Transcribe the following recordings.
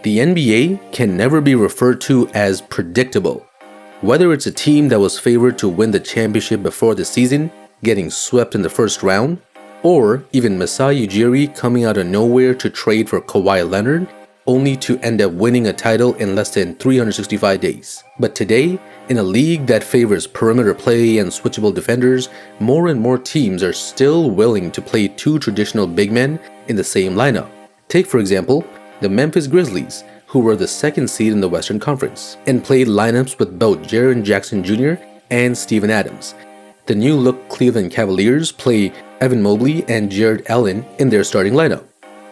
The NBA can never be referred to as predictable. Whether it's a team that was favored to win the championship before the season, getting swept in the first round, or even Masai Ujiri coming out of nowhere to trade for Kawhi Leonard, only to end up winning a title in less than 365 days. But today, in a league that favors perimeter play and switchable defenders, more and more teams are still willing to play two traditional big men in the same lineup. Take, for example, the Memphis Grizzlies, who were the second seed in the Western Conference, and played lineups with both Jaren Jackson Jr. and Steven Adams. The new-look Cleveland Cavaliers play Evan Mobley and Jared Allen in their starting lineup.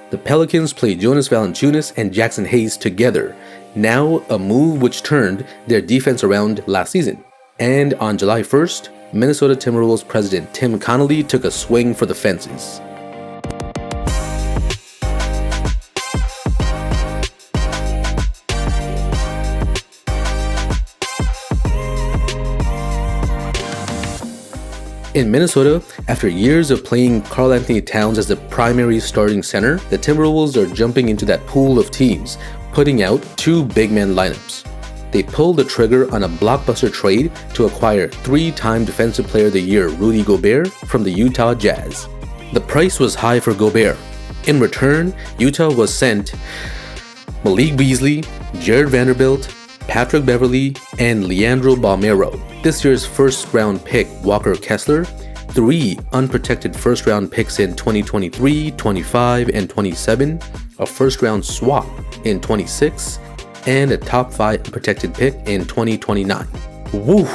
The Pelicans play Jonas Valanciunas and Jackson Hayes together, now a move which turned their defense around last season. And on July 1st, Minnesota Timberwolves president Tim Connolly took a swing for the fences. In Minnesota, after years of playing Karl-Anthony Towns as the primary starting center, the Timberwolves are jumping into that pool of teams, putting out two big man lineups. They pulled the trigger on a blockbuster trade to acquire three-time Defensive Player of the Year Rudy Gobert from the Utah Jazz. The price was high for Gobert. In return, Utah was sent Malik Beasley, Jared Vanderbilt, Patrick Beverley, and Leandro Balmero, this year's first-round pick Walker Kessler, three unprotected first-round picks in 2023, 25, and 27, a first-round swap in 26, and a top 5 unprotected pick in 2029. Woo!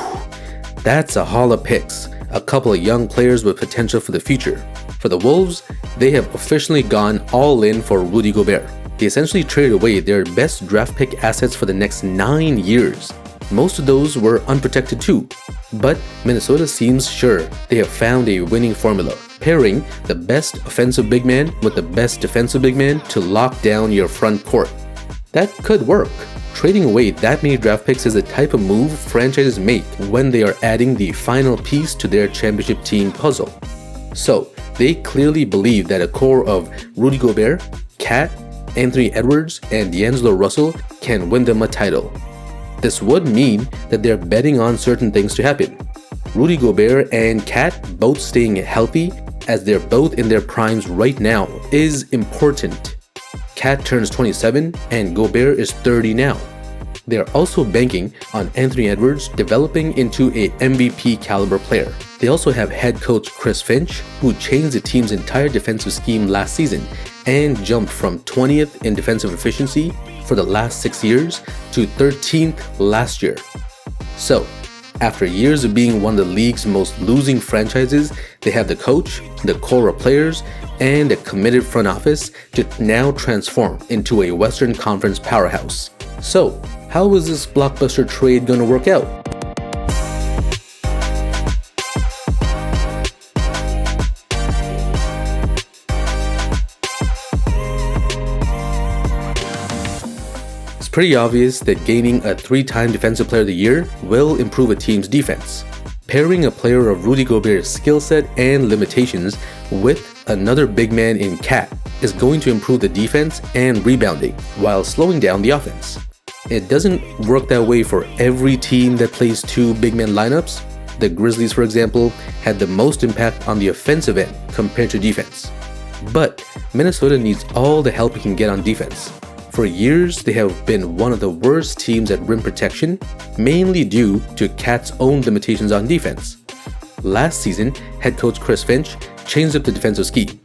That's a haul of picks, a couple of young players with potential for the future. For the Wolves, they have officially gone all in for Rudy Gobert. They essentially traded away their best draft pick assets for the next 9 years. Most of those were unprotected too. But Minnesota seems sure they have found a winning formula, pairing the best offensive big man with the best defensive big man to lock down your front court. That could work. Trading away that many draft picks is the type of move franchises make when they are adding the final piece to their championship team puzzle. So, they clearly believe that a core of Rudy Gobert, Cat, Anthony Edwards, and D'Angelo Russell can win them a title. This would mean that they're betting on certain things to happen. Rudy Gobert and Cat both staying healthy, as they're both in their primes right now, is important. Cat turns 27 and Gobert is 30 now. They are also banking on Anthony Edwards developing into a MVP caliber player. They also have head coach Chris Finch, who changed the team's entire defensive scheme last season and jumped from 20th in defensive efficiency for the last 6 years to 13th last year. So, after years of being one of the league's most losing franchises, they have the coach, the core of players, and a committed front office to now transform into a Western Conference powerhouse. So, how is this blockbuster trade going to work out? It's pretty obvious that gaining a 3-time Defensive Player of the Year will improve a team's defense. Pairing a player of Rudy Gobert's skill set and limitations with another big man in Cat is going to improve the defense and rebounding while slowing down the offense. It doesn't work that way for every team that plays two big man lineups. The Grizzlies, for example, had the most impact on the offensive end compared to defense. But Minnesota needs all the help it can get on defense. For years, they have been one of the worst teams at rim protection, mainly due to Cat's own limitations on defense. Last season, head coach Chris Finch changed up the defensive scheme,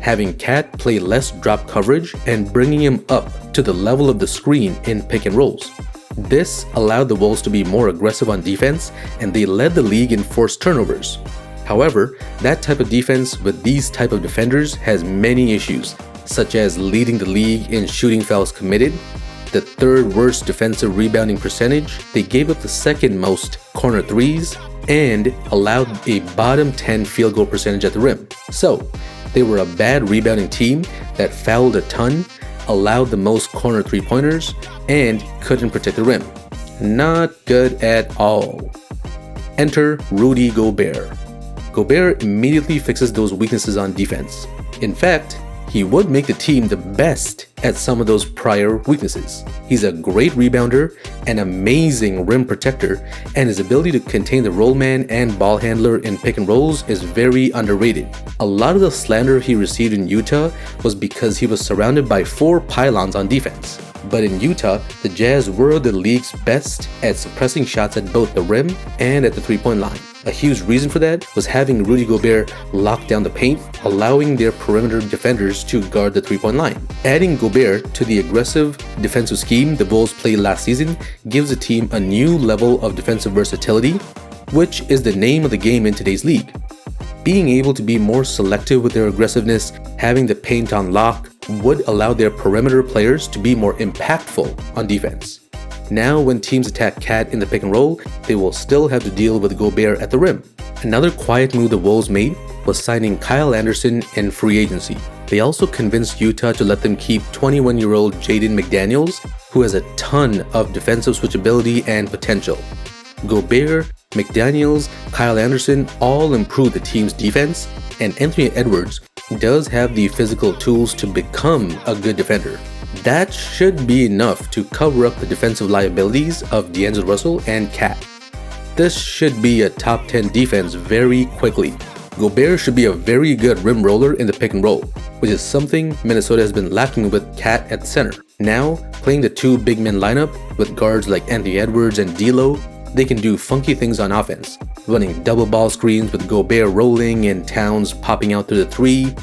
having Cat play less drop coverage and bringing him up to the level of the screen in pick and rolls. This allowed the Wolves to be more aggressive on defense, and they led the league in forced turnovers. However, that type of defense with these type of defenders has many issues, such as leading the league in shooting fouls committed, the third worst defensive rebounding percentage, they gave up the second most corner threes, and allowed a bottom 10 field goal percentage at the rim. So, they were a bad rebounding team that fouled a ton, allowed the most corner three-pointers, and couldn't protect the rim. Not good at all. Enter Rudy Gobert. Gobert immediately fixes those weaknesses on defense. In fact, he would make the team the best at some of those prior weaknesses. He's a great rebounder, an amazing rim protector, and his ability to contain the roll man and ball handler in pick and rolls is very underrated. A lot of the slander he received in Utah was because he was surrounded by 4 pylons on defense. But in Utah, the Jazz were the league's best at suppressing shots at both the rim and at the three-point line. A huge reason for that was having Rudy Gobert lock down the paint, allowing their perimeter defenders to guard the three-point line. Adding Gobert to the aggressive defensive scheme the Bulls played last season gives the team a new level of defensive versatility, which is the name of the game in today's league. Being able to be more selective with their aggressiveness, having the paint on lock, would allow their perimeter players to be more impactful on defense. Now when teams attack Cat in the pick and roll, they will still have to deal with Gobert at the rim. Another quiet move the Wolves made was signing Kyle Anderson in free agency. They also convinced Utah to let them keep 21-year-old Jaden McDaniels, who has a ton of defensive switchability and potential. Gobert, McDaniels, Kyle Anderson all improved the team's defense, and Anthony Edwards does have the physical tools to become a good defender. That should be enough to cover up the defensive liabilities of D'Angelo Russell and Cat. This should be a top 10 defense very quickly. Gobert should be a very good rim roller in the pick and roll, which is something Minnesota has been lacking with Cat at center. Now, playing the 2 big men lineup with guards like Anthony Edwards and D'Lo, they can do funky things on offense, running double ball screens with Gobert rolling and Towns popping out to the 3.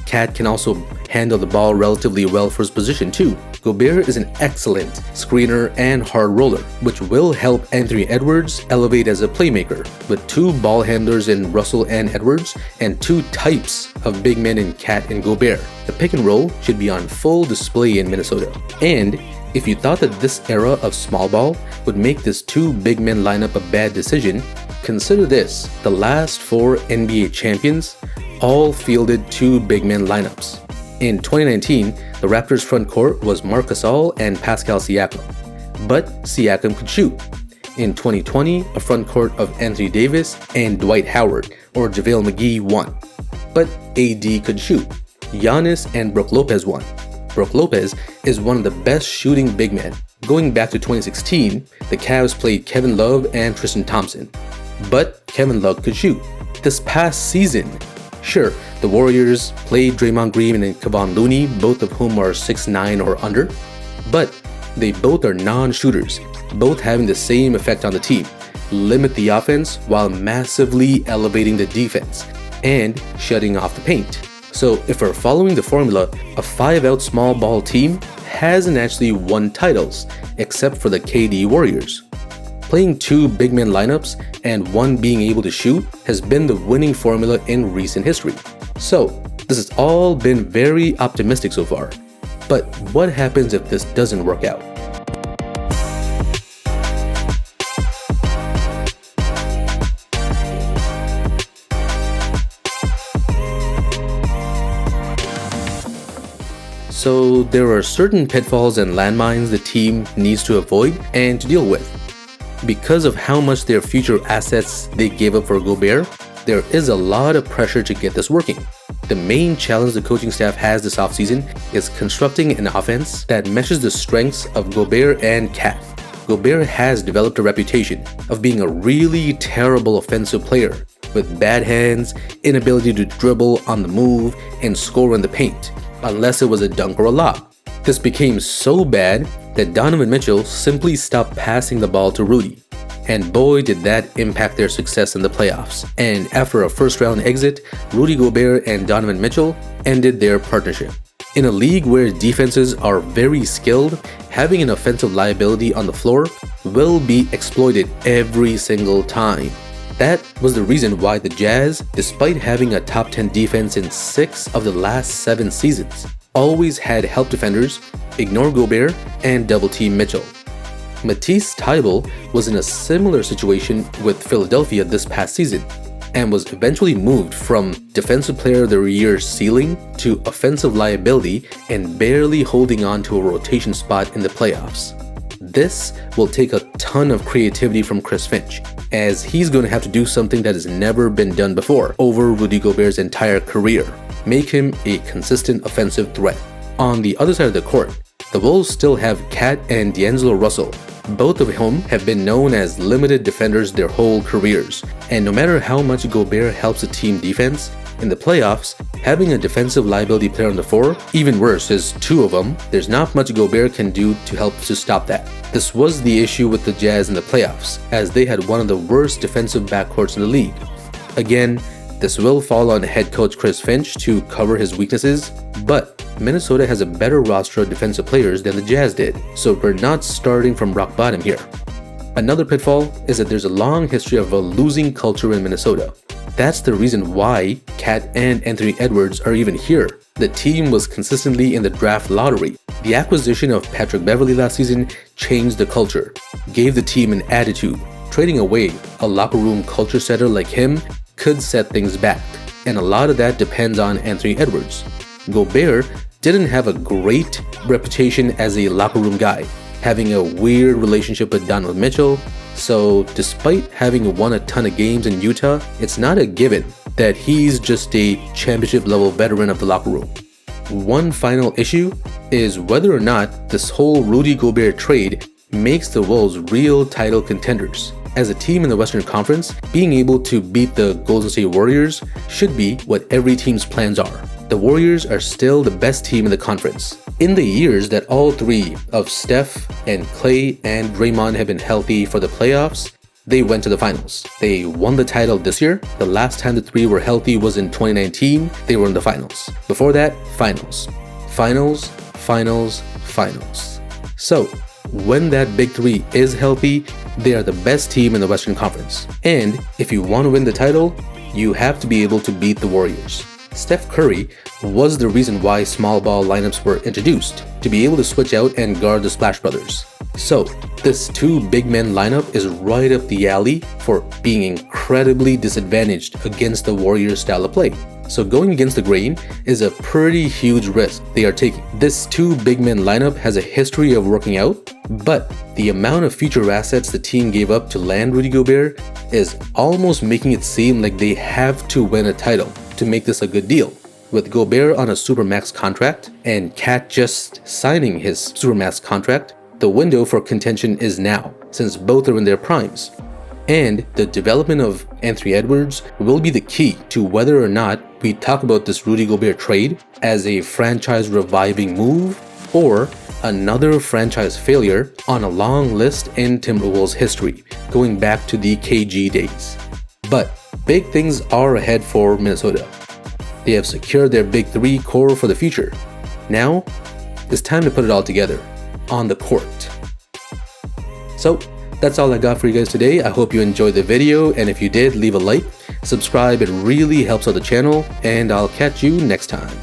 Cat can also handle the ball relatively well for his position too. Gobert is an excellent screener and hard roller, which will help Anthony Edwards elevate as a playmaker, with 2 ball handlers in Russell and Edwards and 2 types of big men in Cat and Gobert. The pick and roll should be on full display in Minnesota. And if you thought that this era of small ball would make this 2 big men lineup a bad decision, consider this: the last 4 NBA champions all fielded 2 big men lineups. In 2019, the Raptors' front court was Marc Gasol and Pascal Siakam, but Siakam could shoot. In 2020, a front court of Anthony Davis and Dwight Howard or JaVale McGee won, but AD could shoot. Giannis and Brook Lopez won. Brook Lopez is one of the best shooting big men. Going back to 2016, the Cavs played Kevin Love and Tristan Thompson, but Kevin Love could shoot. This past season, sure, the Warriors played Draymond Green and Kevon Looney, both of whom are 6'9" or under, but they both are non-shooters, both having the same effect on the team: limit the offense while massively elevating the defense and shutting off the paint. So if we're following the formula, a 5-out small ball team hasn't actually won titles, except for the KD Warriors. Playing 2 big men lineups and 1 being able to shoot has been the winning formula in recent history. So this has all been very optimistic so far. But what happens if this doesn't work out? So there are certain pitfalls and landmines the team needs to avoid and to deal with. Because of how much their future assets they gave up for Gobert, there is a lot of pressure to get this working. The main challenge the coaching staff has this offseason is constructing an offense that meshes the strengths of Gobert and Cat. Gobert has developed a reputation of being a really terrible offensive player, with bad hands, inability to dribble on the move, and score in the paint, unless it was a dunk or a lob. This became so bad that Donovan Mitchell simply stopped passing the ball to Rudy. And boy did that impact their success in the playoffs. And after a first-round exit, Rudy Gobert and Donovan Mitchell ended their partnership. In a league where defenses are very skilled, having an offensive liability on the floor will be exploited every single time. That was the reason why the Jazz, despite having a top 10 defense in 6 of the last 7 seasons, always had help defenders ignore Gobert and double-team Mitchell. Matisse Thybulle was in a similar situation with Philadelphia this past season, and was eventually moved from Defensive Player of the Year ceiling to offensive liability and barely holding on to a rotation spot in the playoffs. This will take a ton of creativity from Chris Finch, as he's going to have to do something that has never been done before over Rudy Gobert's entire career. make him a consistent offensive threat. On the other side of the court, the Wolves still have Cat and D'Angelo Russell, both of whom have been known as limited defenders their whole careers. And no matter how much Gobert helps the team defense, in the playoffs, having a defensive liability player on the floor, even worse is two of them, there's not much Gobert can do to help to stop that. This was the issue with the Jazz in the playoffs, as they had one of the worst defensive backcourts in the league. Again, this will fall on head coach Chris Finch to cover his weaknesses, but Minnesota has a better roster of defensive players than the Jazz did, so we're not starting from rock bottom here. Another pitfall is that there's a long history of a losing culture in Minnesota. That's the reason why Cat and Anthony Edwards are even here. The team was consistently in the draft lottery. The acquisition of Patrick Beverley last season changed the culture, gave the team an attitude. Trading away a locker room culture setter like him could set things back, and a lot of that depends on Anthony Edwards. Gobert didn't have a great reputation as a locker room guy, having a weird relationship with Donovan Mitchell, so despite having won a ton of games in Utah, it's not a given that he's just a championship level veteran of the locker room. One final issue is whether or not this whole Rudy Gobert trade makes the Wolves real title contenders. As a team in the Western Conference, being able to beat the Golden State Warriors should be what every team's plans are. The Warriors are still the best team in the conference. In the years that all three of Steph and Klay and Draymond have been healthy for the playoffs, they went to the finals. They won the title this year. The last time the three were healthy was in 2019. They were in the finals. Before that, finals. Finals, finals, finals. So, when that big three is healthy, they are the best team in the Western Conference. And if you want to win the title, you have to be able to beat the Warriors. Steph Curry was the reason why small ball lineups were introduced, to be able to switch out and guard the Splash Brothers. So, this two big men lineup is right up the alley for being incredibly disadvantaged against the Warriors' style of play. So going against the grain is a pretty huge risk they are taking. This two big men lineup has a history of working out, but the amount of future assets the team gave up to land Rudy Gobert is almost making it seem like they have to win a title to make this a good deal. With Gobert on a Supermax contract and Cat just signing his Supermax contract, the window for contention is now, since both are in their primes. And the development of Anthony Edwards will be the key to whether or not we talk about this Rudy Gobert trade as a franchise reviving move or another franchise failure on a long list in Timberwolves history, going back to the KG days. But big things are ahead for Minnesota. They have secured their big three core for the future. Now, it's time to put it all together on the court. So, that's all I got for you guys today. I hope you enjoyed the video, and if you did, leave a like, subscribe, it really helps out the channel, and I'll catch you next time.